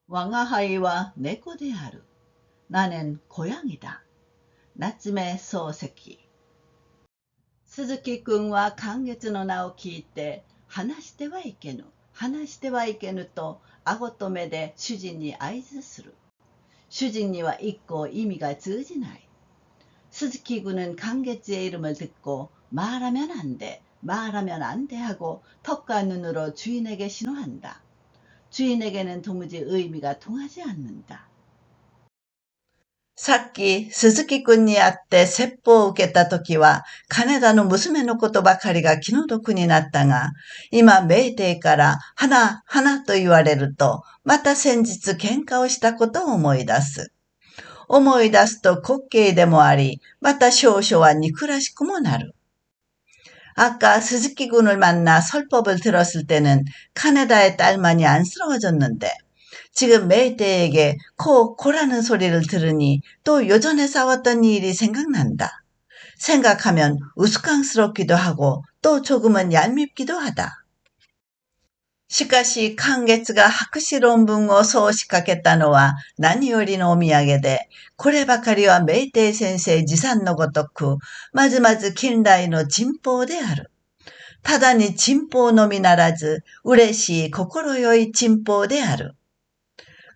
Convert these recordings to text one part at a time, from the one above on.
왕아하이와猫である. 나는 고양이다. 나츠메 소세키. 스즈키君は 강月の名を聞いて、話してはいけぬ、話してはいけぬと、顎と目で主人に合図する。主人には一向意味が通じない。스즈키군은 강개츠의 이름을 듣고 말하면 안 돼, 말하면 안 돼 하고 턱과 눈으로 주인에게 신호한다. 주인에게는 도무지 의미가 통하지 않는다. さっき、鈴木くんに会って説法を受けたときは、金田の娘のことばかりが気の毒になったが、今、メイテイから、花、花と言われると、また先日喧嘩をしたことを思い出す。思い出すと滑稽でもあり、また少々は憎らしくもなる。아까 스즈키군을 만나 설법을 들었을 때는 카네다의 딸만이 안쓰러워졌는데 지금 메이테이에게 코라는 소리를 들으니 또 요전에 싸웠던 일이 생각난다. 생각하면 우스꽝스럽기도 하고 또 조금은 얄밉기도 하다. しかし、寛月が博士論文をそう仕掛けたのは何よりのお土産で、こればかりはメイテイ先生持参のごとく、まずまず近代の珍宝である。ただに珍宝のみならず、嬉しい心よい珍宝である。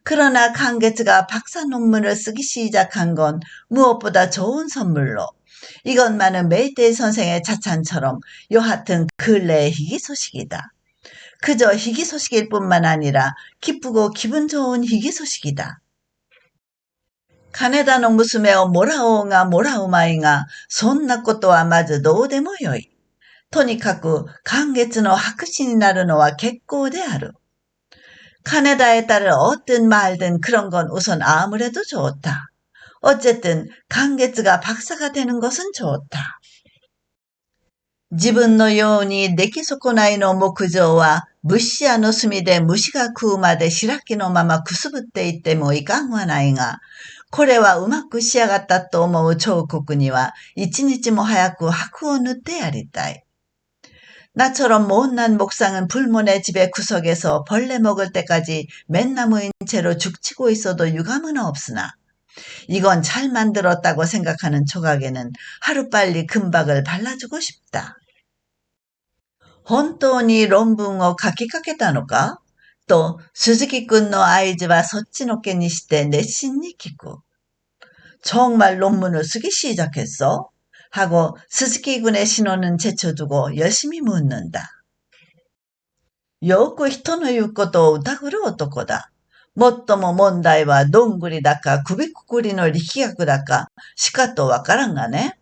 그러나 강개츠가 박사 논문을 쓰기 시작한 건 무엇보다 좋은 선물로, 이것만은 메이테이 선생의 자찬처럼 여하튼 근래의 희귀소식이다. 그저 희귀소식일 뿐만 아니라 기쁘고 기분 좋은 희귀소식이다. 카네다の娘をもらおうがもらうまいが、そんなことはまずどうでもよい。とにかく、寛月の博士になるのは結構である。카네다에 따른 어떤 말든 그런 건 우선 아무래도 좋다. 어쨌든 강개츠가 박사가 되는 것은 좋다. 自分のように出来損ないの木造は物資屋の隅で虫が食うまで白木のままくすぶっていってもいかんはないが、これはうまく仕上がったと思う彫刻には一日も早く白を塗ってやりたい。 나처럼 못난 목상은 불문의 집의 구석에서 벌레 먹을 때까지 맨나무인 채로 죽치고 있어도 유감은 없으나 이건 잘 만들었다고 생각하는 조각에는 하루빨리 금박을 발라주고 싶다. 本当に論文を書きかけたのかと、鈴木くんの合図はそっちのけにして熱心に聞く。정말 논문을 쓰기 시작했어? 하고 스즈키군의 신호는 제쳐두고 열심히 묻는다. よく人の言うことを疑る男だ。もっとも問題はどんぐりだか首くくりの力学だかしかとわからんがね。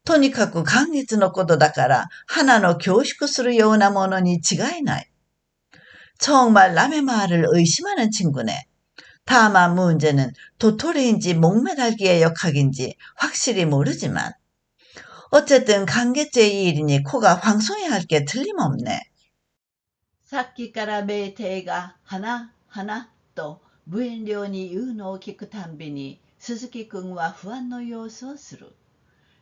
とにかく寛月のことだから花の恐縮するようなものに違いない。정말 남의 말을 의심하는 친구네. 다만 문제는 도토리인지 목매달기의 역학인지 확실히 모르지만 어쨌든 강개제의 일이니 코가 황송해할 게 틀림없네. さっきからメイテイが花、花と無遠慮に言うのを聞くたんびに鈴木くんは不安の様子をする。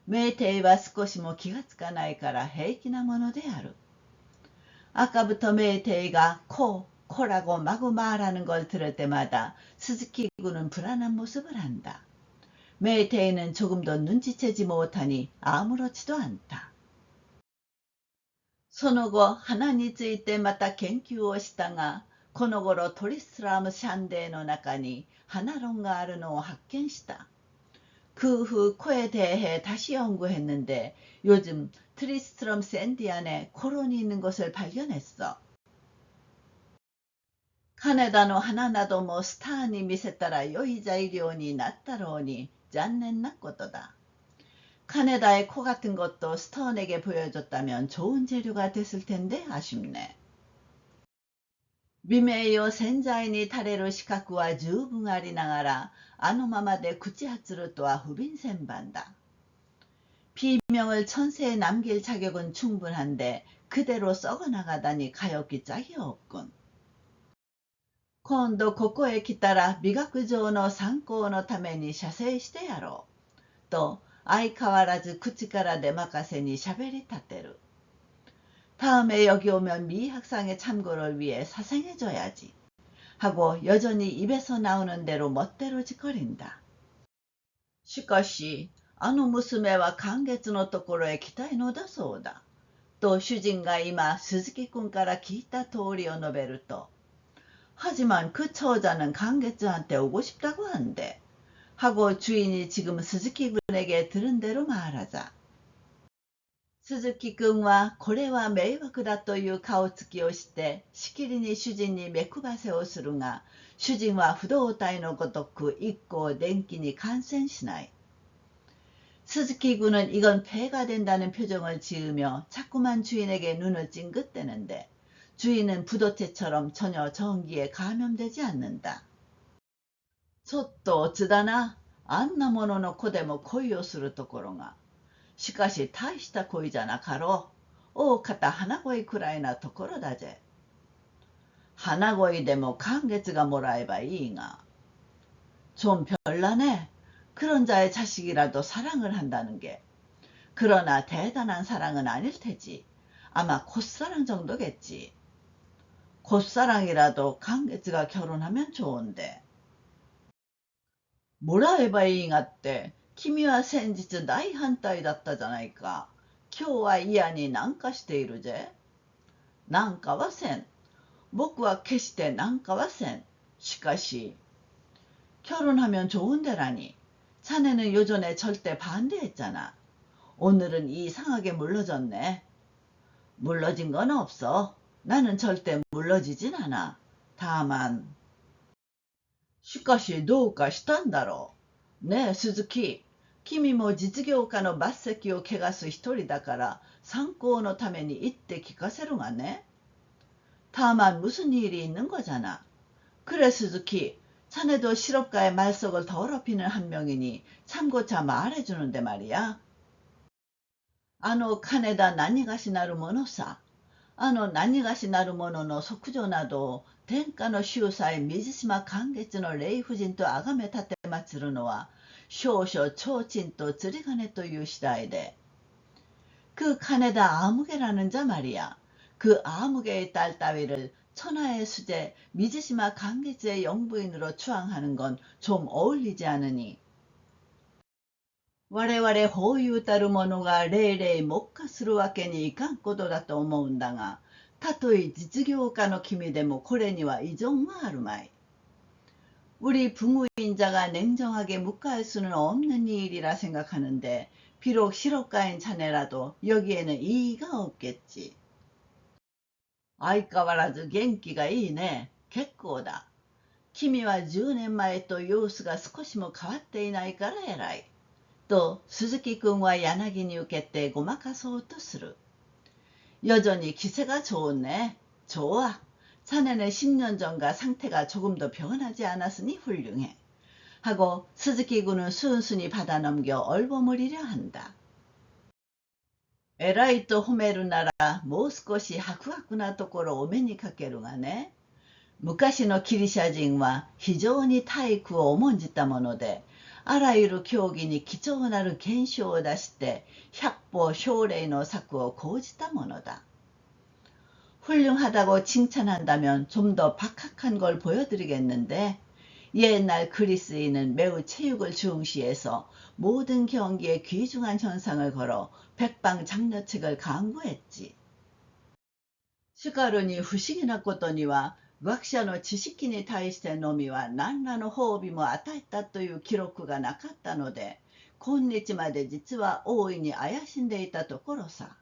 メイテイは少しも気がつかないから平気なものである。아까부터 메이테이가 코라고 마구 말하는 걸 들을 때마다 스즈키군은 불안한 모습을 한다. 메이테이는 조금도 눈치채지 못하니 아무렇지도 않다. その後、花についてまた研究をしたが、この頃トリスラムシャンデーの中に花論があるのを発見した。그 후 코에 대해 다시 연구했는데 요즘 트리스트럼 샌디 안에 코론이 있는 것을 발견했어. 카네다노 하나나도 뭐 스타니 미세 따라 요이자이료니 낫다로니 짠넨나 것도다. 카네다의 코 같은 것도 스턴에게 보여줬다면 좋은 재료가 됐을 텐데 아쉽네. 미메이오 센자이니 타레로 시카쿠와 주붕아리 나가라 아노마마데 구치하츠루 또한 후빈센반다. 비명을 천세에 남길 자격은 충분한데 그대로 썩어나가다니 가엾기 짝이 없군. 今度ここへ来たら美学上の参考のために写生してやろう。と相変わらず口から出任せに喋り立てる。 다음에 여기 오면 미학상의 참고를 위해 사생해줘야지. 하고 여전히 입에서 나오는 대로 멋대로 짓거린다. しかし、あの娘は寛月のところへ来たいのだそうだ。と主人が今、鈴木君から聞いた通りを述べると、하지만 그 처자는 강계즈한테 오고 싶다고 한대. 하고 주인이 지금 스즈키 군에게 들은 대로 말하자. 스즈키 군はこれは迷惑だという顔つきをしてしきりに主人に目配せをするが、主人は不動体のごとく一向電気に感染しない。스즈키 군은 이건 폐가 된다는 표정을 지으며 자꾸만 주인에게 눈을 찡긋대는데 주인은 부도태처럼 전혀 전기에 감염되지 않는다. ちょっとオツだな。あんなものの子でも恋をするところが。しかし大した恋じゃなかろう。大方花恋くらいなところだぜ。花恋でも寒月がもらえばいいが。좀 별나네. 그런 자의 자식이라도 사랑을 한다는 게. 그러나 대단한 사랑은 아닐 테지. 아마 콧사랑 정도겠지. 콧사랑이라도 강계즈가 결혼하면 좋은데. 뭐라 해봐いいがって、君は先日大反対だったじゃないか。今日は嫌になんかしているぜ。なんかはせん。僕は決してなんかはせん。しかし、결혼하면 좋은데라니. 자네는 요전에 절대 반대했잖아. 오늘은 이상하게 물러졌네. 물러진 건 없어. 나는 절대 물러지진 않아. 다만. しかしどうかしたんだろう。ねえ、鈴木。君も実業家の抜席を汚す一人だから参考のために言って聞かせるがね。다만 무슨 일이 있는 거잖아. 그래 스즈키. 자네도 실업가의 말석을 더럽히는 한 명이니 참고차 말해주는데 말이야. 金田何がしなるものさ。何がしなるものの息女など天下の秀才水島寛月の霊夫人と崇め立て祀るのは少々提灯と釣り鐘という次第で、그金田아무개라는 자 말이야. 그 아무개의 딸 따위를 천하의 수제 미즈시마 강계즈의 영부인으로 추앙하는 건 좀 어울리지 않으니. 我々法有たる者が霊々目下するわけにいかんことだと思うんだが、たとえ実業家の君でもこれには異存はあるまい。우리 부무인자가 냉정하게 묵과할 수는 없는 일이라 생각하는데 비록 실업가인 자네라도 여기에는 이의가 없겠지. 相変わらず元気がいいね。結構だ。君は10年前と様子が少しも変わっていないから偉い。と鈴木君は柳に受けてごまかそうとする。여전히 기세가 좋네. 좋아. 자네는 10년 전과 상태가 조금 더 변하지 않았으니 훌륭해. 하고 스즈키 군은 순순히 받아넘겨 얼버무리려 한다. 偉いと褒めるならもう少し白々なところをお目にかけるがね。昔のギリシャ人は非常に体育を重んじたもので、あらゆる競技に貴重なる懸賞を出して百歩奨励の策を講じたものだ。훌륭하다고 칭찬한다면 좀 더 박학한 걸 보여드리겠는데, 옛날 그리스인은 매우 체육을 중시해서 모든 경기에 귀중한 현상을 걸어 백방장려책을 강구했지. しかるに不思議なことには、学者の知識に対してのみは何らの褒美も与えたという記録がなかったので、今日まで実は大いに怪しんでいたところさ。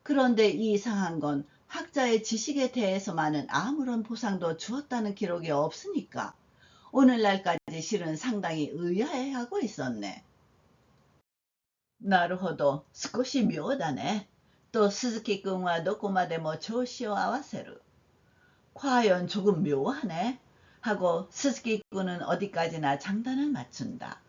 그런데 이상한 건 학자의 지식에 대해서만은 아무런 보상도 주었다는 기록이 없으니까 오늘날까지 실은 상당히 의아해하고 있었네. なるほど、少し妙だね。と鈴木君はどこまでも調子を合わせる。과연 조금 묘하네. 하고 스즈키 군은 어디까지나 장단을 맞춘다.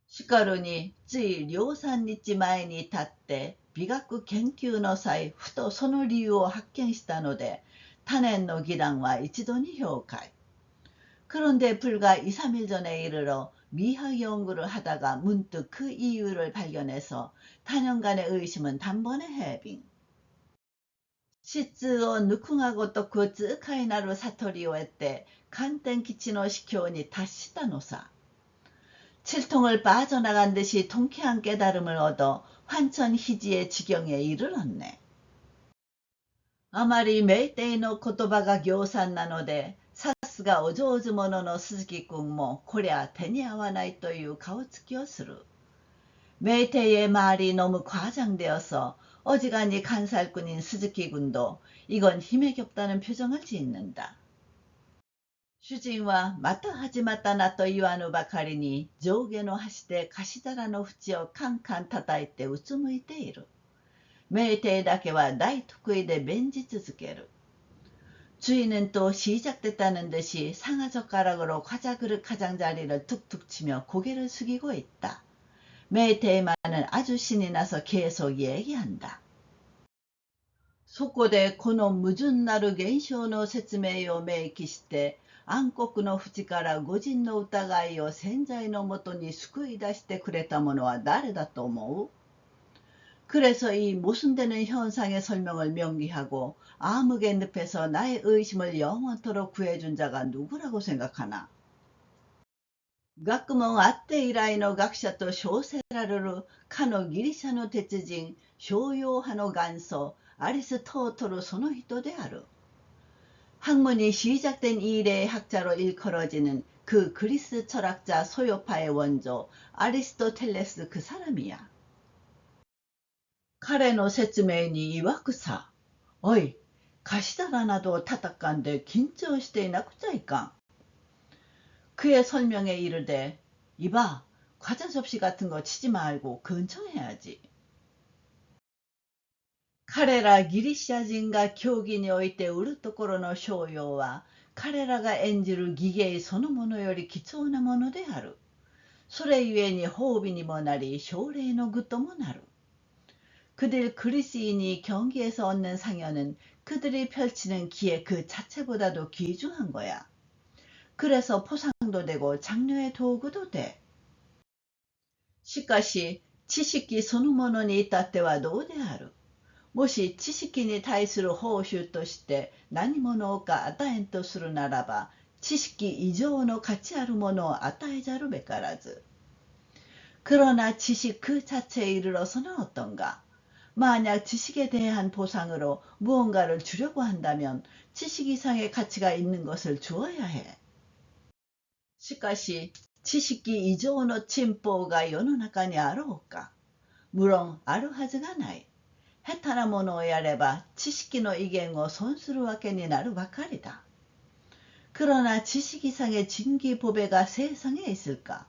しかるについ量産日前に立って美学研究の際ふとその理由を発見したので他年の議談は一度に評価。그런데 불과 2, 3일 전에 이르러 미학 연구를 하다가 문득 그 이유를 발견해서 단연간의 의심은 단번에 해빙. 質をぬくがごとく痛快なる悟りを得て観天吉の司教に達したのさ。칠통을 빠져나간 듯이 통쾌한 깨달음을 얻어 환천희지의 지경에 이르렀네. 아마리 메이테이의 言葉が行さんなので、さすがお上手者の鈴木くんもこりゃ手に合わないという顔つきをする。메이테이의 말이 너무 과장되어서 어지간히 간살꾼인 스즈키 군도 이건 힘에 겹다는 표정을 짓는다. 主人はまた始まったなと言わぬばかりに上下の箸で貸し皿の縁をカンカン叩いてうつむいている。メイテイだけは大得意で弁じ続ける。주인은 또 시작됐다는 듯이 상하젓가락으로 과자그릇 가장자리를 툭툭 치며 고개를 숙이고 있다. 메이테이만은 아주 신이 나서 계속 얘기한다. そこでこの矛盾なる現象の説明を明記して暗黒の淵から御人の疑いを潜在のもとに救い出してくれた者は誰だと思う？ 그래서 이 모순되는 현상의 설명을 명기하고 암흑의 늪에서 나의 의심을 영원토록 구해준 자가 누구라고 생각하나? 学問あって以来の学者と称せられるかのギリシャの鉄人、商用派の元祖、アリストートルその人である。 학문이 시작된 이래의 학자로 일컬어지는 그 그리스 철학자 소요파의 원조 아리스토텔레스 그 사람이야. 彼の説明に曰くさ、おい、貸し皿などを叩かんで緊張していなくちゃいかん。 그의 설명에 이르되, 이봐, 과자 접시 같은 거 치지 말고 근청해야지. 彼らギリシャ人が競技において売るところの商用は彼らが演じる技芸そのものより貴重なものである。それゆえに褒美にもなり奨励の具ともなる。 그들 그리스인이 경기에서 얻는 상여는 그들이 펼치는 기회 그 자체보다도 귀중한 거야. 그래서 포상도 되고 장려의 도구도 돼. しかし知識そのものに至ってはどうである。 もし知識に対する報酬として何者か与えんとするならば、知識以上の価値あるものを与えざるべからず。 그러나 지식 그 자체에 이르러서는 어떤가? 만약 지식에 대한 보상으로 무언가를 주려고 한다면 지식 이상의 가치가 있는 것을 주어야 해. しかし知識以上の進歩が世の中にあろうか。無論あるはずがない。 下手なものをやれば知識の威厳を損するわけになるばかりだ。 그러나 지식 이상의 진기 보배가 세상에 있을까?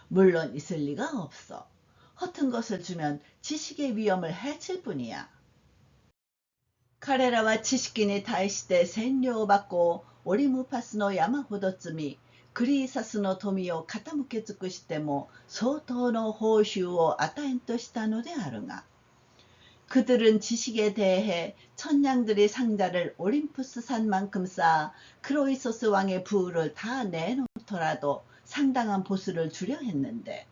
물론 있을 리가 없어. 허튼 것을 주면 지식의 위엄을 해칠 뿐이야. 彼らは知識に対して占領箱オリムパスの山ほど積み、クリーサスの富を傾け尽くしても相当の報酬を与えんとしたのであるが、 그들은 지식에 대해 천냥들이 상자를 올림푸스 산만큼 쌓아 크로이소스 왕의 부를 다 내놓더라도 상당한 보수를 주려 했는데,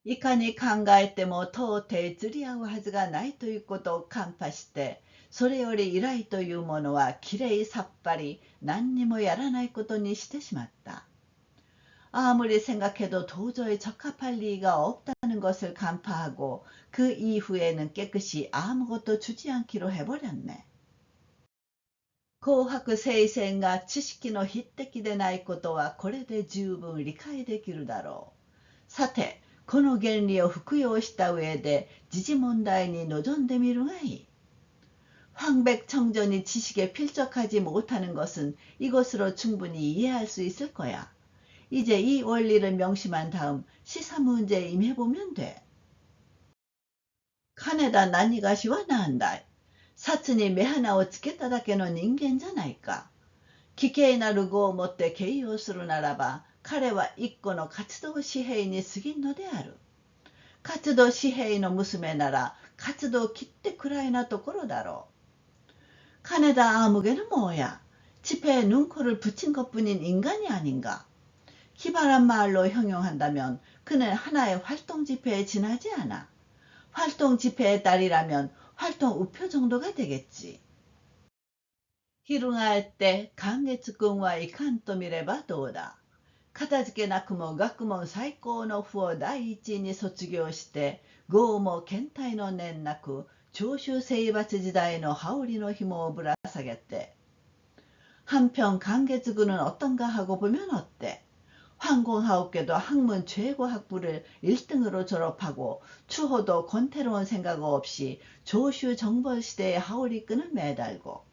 いかに考えても到底釣り合うはずがないということを看破して、それより依頼というものはきれいさっぱり何にもやらないことにしてしまった。 아무리 생각해도 도저히 적합할 리가 없다는 것을 간파하고 그 이후에는 깨끗이 아무것도 주지 않기로 해버렸네. 紅白聖戦が知識の匹敵でないことはこれで十分理解できるだろう。さて、この原理を服用した上で時事問題に臨んでみるがいい。 황백청전이 지식에 필적하지 못하는 것은 이것으로 충분히 이해할 수 있을 거야. 이제 이 원리를 명심한 다음 시사 문제에 임해보면 돼. 金田何がしはなんだい。札に目鼻をつけただけの人間じゃないか。奇形なる語をもって形容するならば、彼は一個の活動紙幣に過ぎんのである。活動紙幣の娘なら活動切ってくらいなところだろう。金田아무개는 뭐야? 지폐에 눈코를 붙인 것뿐인 인간이 아닌가? 기발한 말로 형용한다면 그는 하나의 활동 지폐에 지나지 않아. 활동 지폐의 딸이라면 활동 우표 정도가 되겠지.昼がえって寛月くんはいかんと見ればどうだ。片付けなくも学問最高の府を第一位に卒業して、豪も検体の念なく、長州征伐時代の羽織の紐をぶら下げて、한편 강계즈군은 어떤가 하고 보면 어때? 황공하옵게도 학문 최고 학부를 1등으로 졸업하고 추호도 권태로운 생각 없이 조슈 정벌시대의 하오리끈을 매달고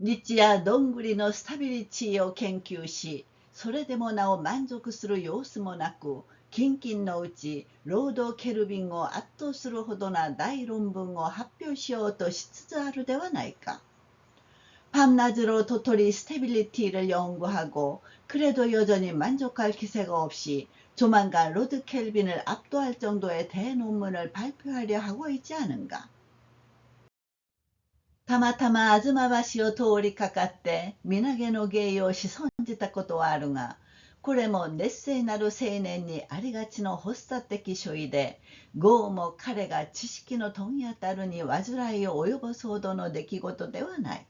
日夜どんぐりのスタビリティを研究し、それでもなお満足する様子もなく、近々のうち、労働ケルビンを圧倒するほどな大論文を発表しようとしつつあるではないか。 밤낮으로 도토리 스테빌리티를 연구하고 그래도 여전히 만족할 기세가 없이 조만간 로드 켈빈을 압도할 정도의 대논문을 발표하려 하고 있지 않은가. たまたま吾妻橋を通りかかって身投げの芸をし損じたことはあるが、これも熱性なる青年にありがちの発作的所為で、豪も彼が知識の問屋たるに煩いを及ぼすほどの出来事ではない。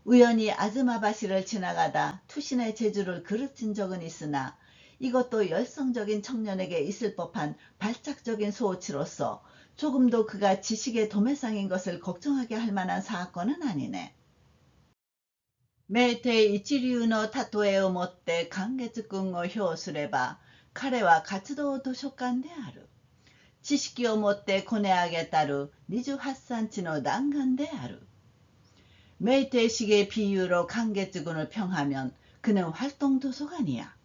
우연히 아즈마바시를 지나가다 투신의 재주를 그르친 적은 있으나 이것도 열성적인 청년에게 있을 법한 발작적인 소치로서 조금도 그가 지식의 도매상인 것을 걱정하게 할 만한 사건은 아니네. 名帝一流の例えをもって寛月君を評すれば、彼は活動図書館である。知識をもってこね上げたる28cmの弾丸である。 메이테이식의 비유로 강계즈군을 평하면 그는 활동도서관이야.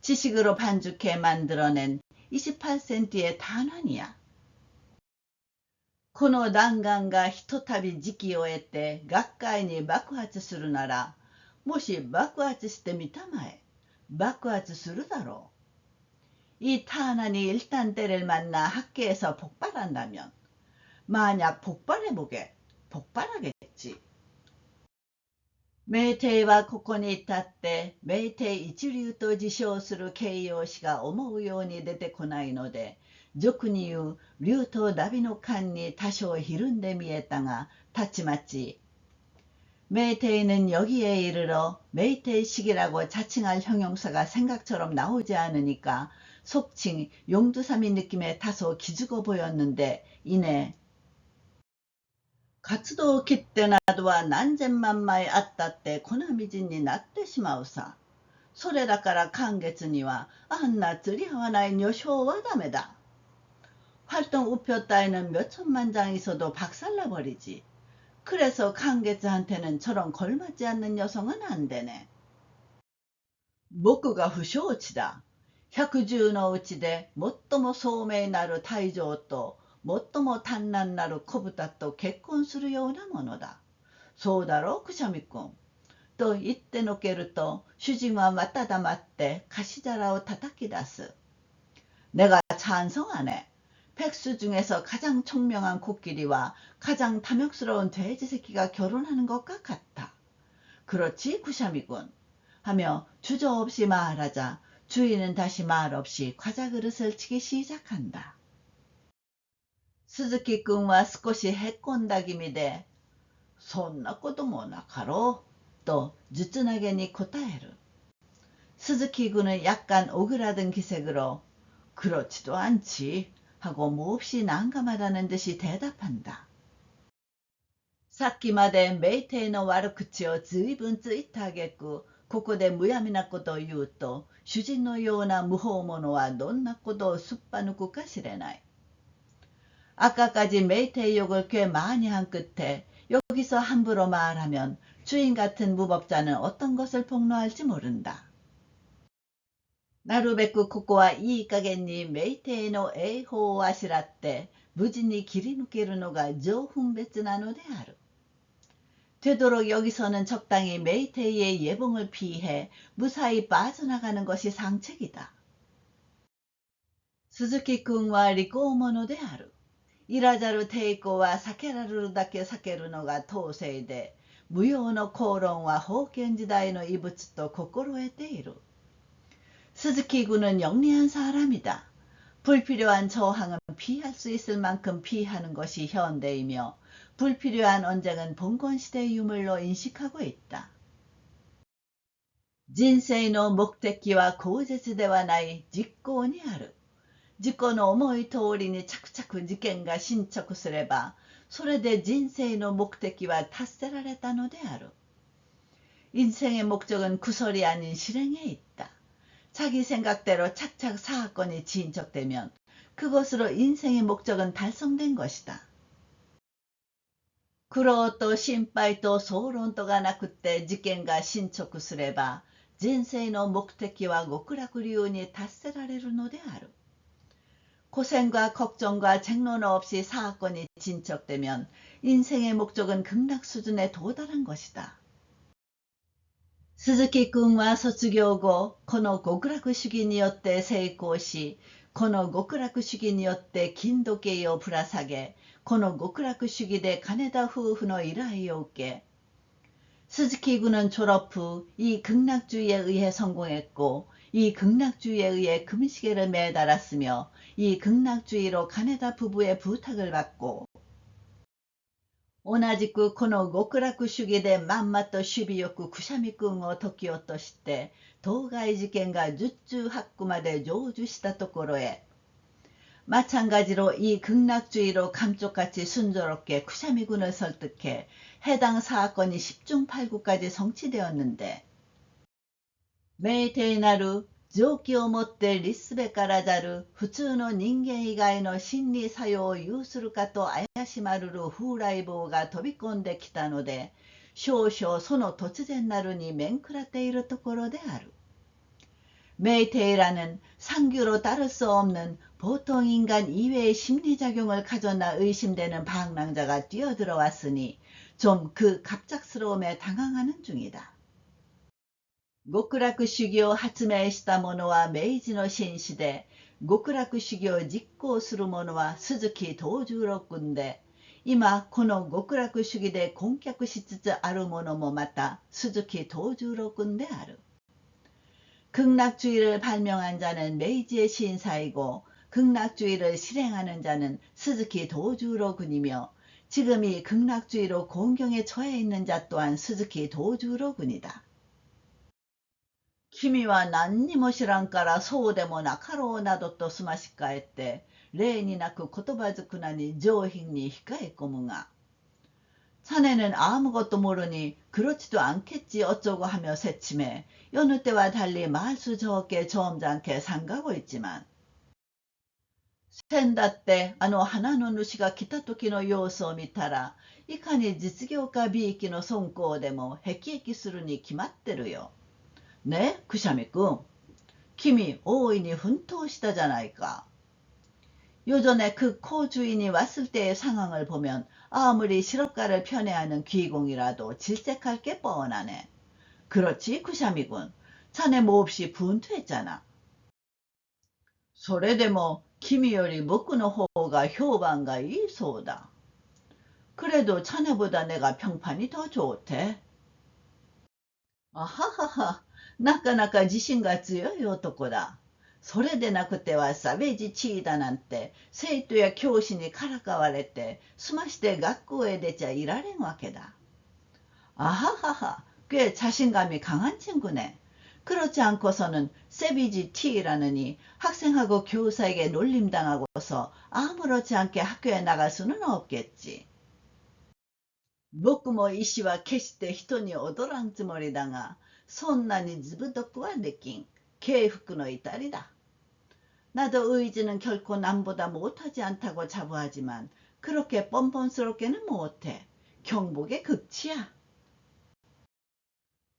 지식으로 반죽해 만들어낸 28cm의 단환이야. この弾丸がひとたび時期を得て学会に爆発するなら、もし爆発してみたまえ、爆発するだろう。이 탄환이 일단 때를 만나 학계에서 폭발한다면, 만약 폭발해보게, 폭발하겠지. 名帝はここに至って名帝一流と自称する形容詞が思うように出てこないので、俗に言う竜とダビの間に多少ひるんで見えたが、たちまち메이테이는 여기에 이르러 메이테이식이라고 자칭할 형용사가 생각처럼 나오지 않으니까 속칭 용두사미 느낌의 다소 기죽어 보였는데, 이내 活動を切ってなどは何千万枚あったって粉みじんになってしまうさ。それだから寛月にはあんな釣り合わない女性はダメだ。활동 우표 따위는 몇 천만 장 있어도 박살나버리지. 그래서寛月한테는 저런 걸맞지 않는 여성은 안 되네. 僕が不承知だ。110のうちで最も聡明なる大将と最も短難なる子豚と結婚するようなものだ。そうだろう、くしゃみくん。と言ってのけると、主人はまた黙って가시자라を叩き出す。내가 찬성하네. 백수 중에서 가장 총명한 코끼리와 가장 탐욕스러운 돼지 새끼가 결혼하는 것과 같다. 그렇지, 구샤미군. 하며 주저없이 말하자 주인은 다시 말없이 과자 그릇을 치기 시작한다. 鈴木くんは少しへっこんだ気味で、そんなこともなかろう、と術投げに答える。鈴木군은 약간 오그라든 기색으로 그렇지도 않지 하고 몹시 난감하다는 듯이 대답한다. さっきまでメイテイの悪口をずいぶんついてあげく、ここでむやみなことを言うと、主人のような無法者はどんなことをすっぱ抜くかしれない。 아까까지 메이테이 욕을 꽤 많이 한 끝에 여기서 함부로 말하면 주인 같은 무법자는 어떤 것을 폭로할지 모른다. なるべくここはいい加減にメイテイの栄誉をあしらって無事に切り抜けるのが上分別なのである。 되도록 여기서는 적당히 메이테이의 예봉을 피해 무사히 빠져나가는 것이 상책이다. 스즈키君は利口者である。 いらざる抵抗は避けられるだけ避けるのが統制で、無用の口論は封建時代の遺物と心得ている。鈴木군은 영리한 사람이다. 불필요한 저항은 피할 수 있을 만큼 피하는 것이 현대이며 불필요한 언쟁은 봉건시대의 유물로 인식하고 있다. 人生の目的は口実ではない実行にある。自己の思い通りに着々事件が進捗すれば、それで人生の目的は達せられたのである。 인생의 목적은 구설이 아닌 실행에 있다. 자기 생각대로 착착 사건이 진척되면 그것으로 인생의 목적은 달성된 것이다. 苦労と心配と総論とがなくって事件が進捗すれば、人生の目的は極楽流に達せられるのである。 고생과 걱정과 쟁론 없이 사건이 진척되면 인생의 목적은 극락 수준에 도달한 것이다. 鈴木君は卒業後、この極楽主義によって成功し、この極楽主義によって金時計をぶら下げ、この極楽主義で金田夫婦の依頼を受け、스즈키 군은 졸업 후 이 극락주의에 의해 성공했고 이 극락주의에 의해 금시계를 매달았으며 이 극락주의로 가네다 부부의 부탁을 받고 同じくこの極楽主義でまんまと守備よくくしゃみ君を時をとして当該事件が十中八九まで成就したところへ 마찬가지로 이 극락주의로 감쪽같이 순조롭게 쿠샤미군을 설득해 해당 사건이 10중 8구까지 성취되었는데 メイテイなる常軌をもって律すべからざる普通の人間以外の心理作用を有するかと怪しまるる風来坊が飛び込んできたので少々その突然なるに面食らっているところである。 메이테이라는 상규로 따를 수 없는 보통 인간 이외의 심리작용을 가졌나 의심되는 방랑자가 뛰어들어왔으니 좀 그 갑작스러움에 당황하는 중이다. 極楽主義を発明した者は明治の紳士で、極楽主義を実行する者は鈴木藤十六君で、今この極楽主義で婚脚しつつある者もまた鈴木藤十六君である。 극락주의를 발명한 자는 메이지의 신사이고 극락주의를 실행하는 자는 스즈키 도주로 군이며 지금 이 극락주의로 공경에 처해 있는 자 또한 스즈키 도주로 군이다. 君は何にも知らんからそうでもなかろうなどとすまし返って例になく言葉少なに上品に控え込むが 자네는 아무것도 모르니 그렇지도 않겠지 어쩌고 하며 새침해 여느 때와 달리 말수 적게 점잖게 상가고 있지만 先だってあの花の主が来た時の様子を見たらいかに実業家びいきの尊公でも辟易するに決まってるよ。ね、くしゃみくん。君大いに奮闘したじゃないか。 요전에 그 코 주인이 왔을 때의 상황을 보면 아무리 실업가를 편애하는 귀공이라도 질색할 게 뻔하네. 그렇지, 구샤미군. 자네 몹시 분투했잖아. それでも君より僕の方が評判がいいそうだ。 그래도 자네보다 내가 평판이 더 좋대. 아하하하, なかなか自信が強い男だ。 それでなくてはサベージチーだなんて生徒や教師にからかわれてすまして学校へ出ちゃいられんわけだ。 아하하하, 꽤 자신감이 강한 친구네. 그렇지 않고서는 세비지 T라느니 학생하고 교사에게 놀림당하고서 아무렇지 않게 학교에 나갈 수는 없겠지. 僕も医師は決して人に踊らんつもりだが、そんなにずぶとくはできん。敬服の至りだ. 나도 의지는 결코 남보다 못하지 않다고 자부하지만 그렇게 뻔뻔스럽게는 못해. 경복의 극치야.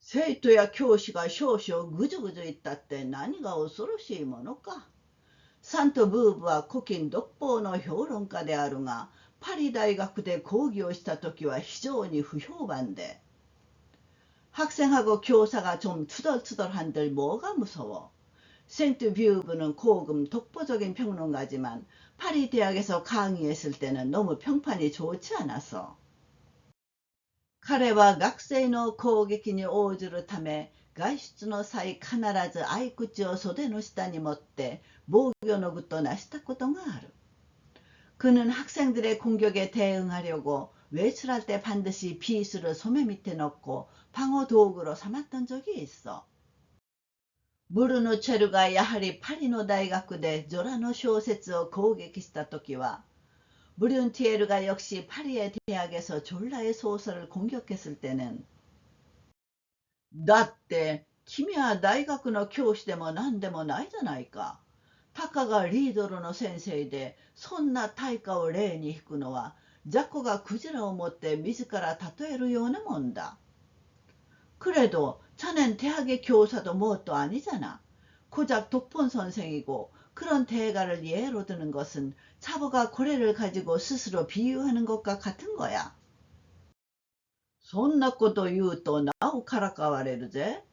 生徒や教師が少々ぐずぐず言ったって何が恐ろしいものか。サントブーブは古今独法の評論家であるが、パリ大学で講義をした時は非常に不評判で。 학생하고 교사가 좀 투덜투덜한들 뭐가 무서워. 생트 뷰브는 고금 독보적인 평론가지만 파리 대학에서 강의했을 때는 너무 평판이 좋지 않아서. 彼は学生の攻撃に応じるため、外出の際必ず合口を袖の下に持って防御の具となしたことがある。그는 학생들의 공격에 대응하려고 외출할 때 반드시 비수를 소매 밑에 넣고 방어 도구로 삼았던 적이 있어. 무르노 체루가 야하리 파리노 다이가쿠대 조라노 쇼세츠を攻撃した時は、무륜티에르가 역시 파리의 대학에서 졸라의 소설을 공격했을 때는 だって君は大学の教師でも何でもないじゃないか。たかがリードルの先生でそんな対価を例に引くのは雑魚がクジラを持って自ら例えるようなもんだ。그래도 자넨 대학의 교사도 뭣도 아니잖아. 고작 독본 선생이고 그런 대가를 예로 드는 것은 자보가 고래를 가지고 스스로 비유하는 것과 같은 거야. そんなこと言うとなおからかわれるぜ。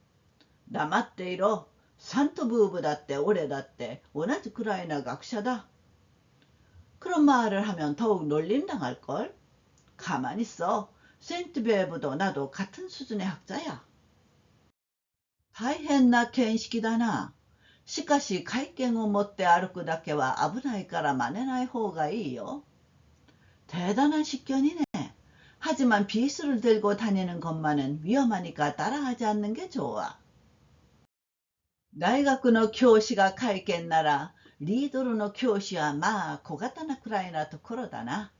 黙っていろ。サントブーブだって俺だって同じくらいな学者だ。그런 말을 하면 더욱 놀림당할걸? 가만히 있어. 센트베브도 나도 같은 수준의 학자야. 大変な見識だな。しかし会見を持って歩くだけは危ないから真似ない方がいいよ。대단한 식견이네. 하지만 비수를 들고 다니는 것만은 위험하니까 따라하지 않는 게 좋아. 大学の教師が会見なら、リードルの教師はまあ小型なくらいなところだな。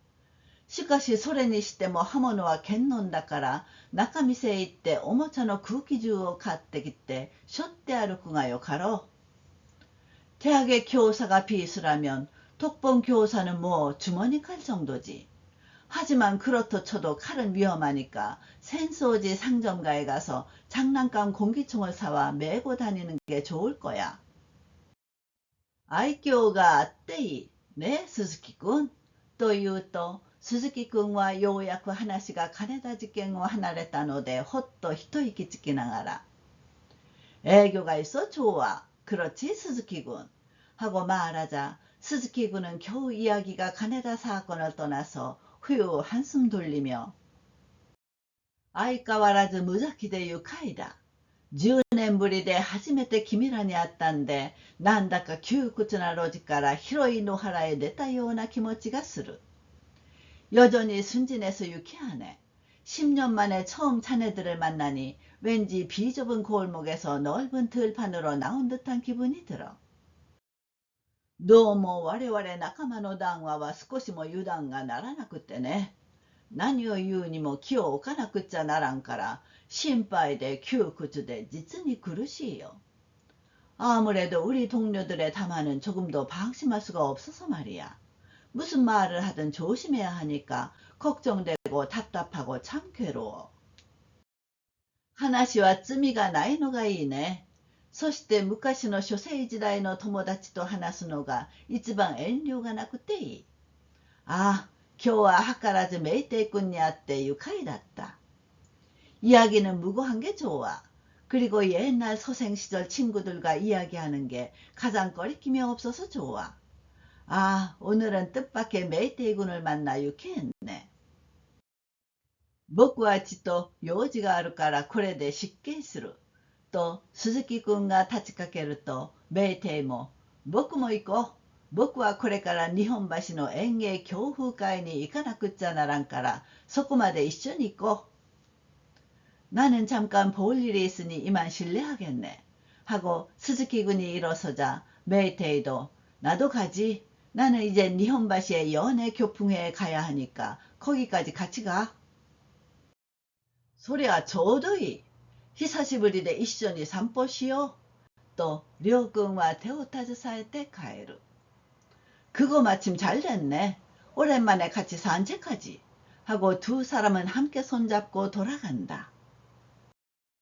しかしそれにしても刃物は剣呑だから、中店へ行っておもちゃの空気銃を買ってきて、背負って歩くがよかろう。대학의 교사가 비수라면 독본 교사는 뭐 주머니 칼 정도지. 하지만 그렇다 쳐도 칼은 위험하니까 센소지 상점가에 가서 장난감 공기총을 사와 메고 다니는 게 좋을 거야. 아이교가 아떼이, 네, 스즈키君 と言うと、鈴木くんはようやく話が金田事件を離れたので、ほっと一息つきながら、애교가 있어 좋아. 그렇지, 스즈키君 하고 말하자, 스즈키군은 겨우 이야기가 가네다 사건을 떠나서 후유 한숨 돌리며 相変わらず無邪気で愉快だ。10年ぶりで初めて君らに会ったんで、なんだか窮屈な路地から広い野原へ出たような気持ちがする。여전히 순진해서 유쾌하네. 10년 만에 처음 자네들을 만나니 왠지 비좁은 골목에서 넓은 들판으로 나온 듯한 기분이 들어. どうも我々仲間の談話は少しも油断がならなくってね。何を言うにも気を置かなくっちゃならんから、心配で窮屈で実に苦しいよ。아무래도 우리 동료들의 담화는 조금 더 방심할 수가 없어서 말이야. 무슨 말을 하든 조심해야 하니까 걱정되고 답답하고 참 괴로워. 話は罪がないのがいいね。そして昔の書生時代の友達と話すのが一番遠慮がなくていい。ああ、今日は図らずメイテイ君に会って愉快だった。이야기는 무고한 게 좋아. 그리고 옛날 서생 시절 친구들과 이야기하는 게 가장 꺼리낌이 없어서 좋아. 아, 오늘은 뜻밖의 메이테이 군을 만나 유쾌했네. 僕はちと用事があるからこれで失敬する。と鈴木くんが立ちかけると、メイテイも、僕も行こう。僕はこれから日本橋の園芸強風会に行かなくっちゃならんから、そこまで一緒に行こう。나는 잠깐 볼 일이 있으니 이만 실례하겠네. 하고 스즈키 군이 일어서자 메이테이도 나도 가지. 나는 이제 니혼바시의 연애 교풍회에 가야 하니까 거기까지 같이 가. そりゃちょうどいい。久しぶりで一緒に散歩しよう。と、りょうくんは手を携えて帰る。그거 마침 잘 됐네. 오랜만에 같이 산책하지. 하고 두 사람은 함께 손잡고 돌아간다.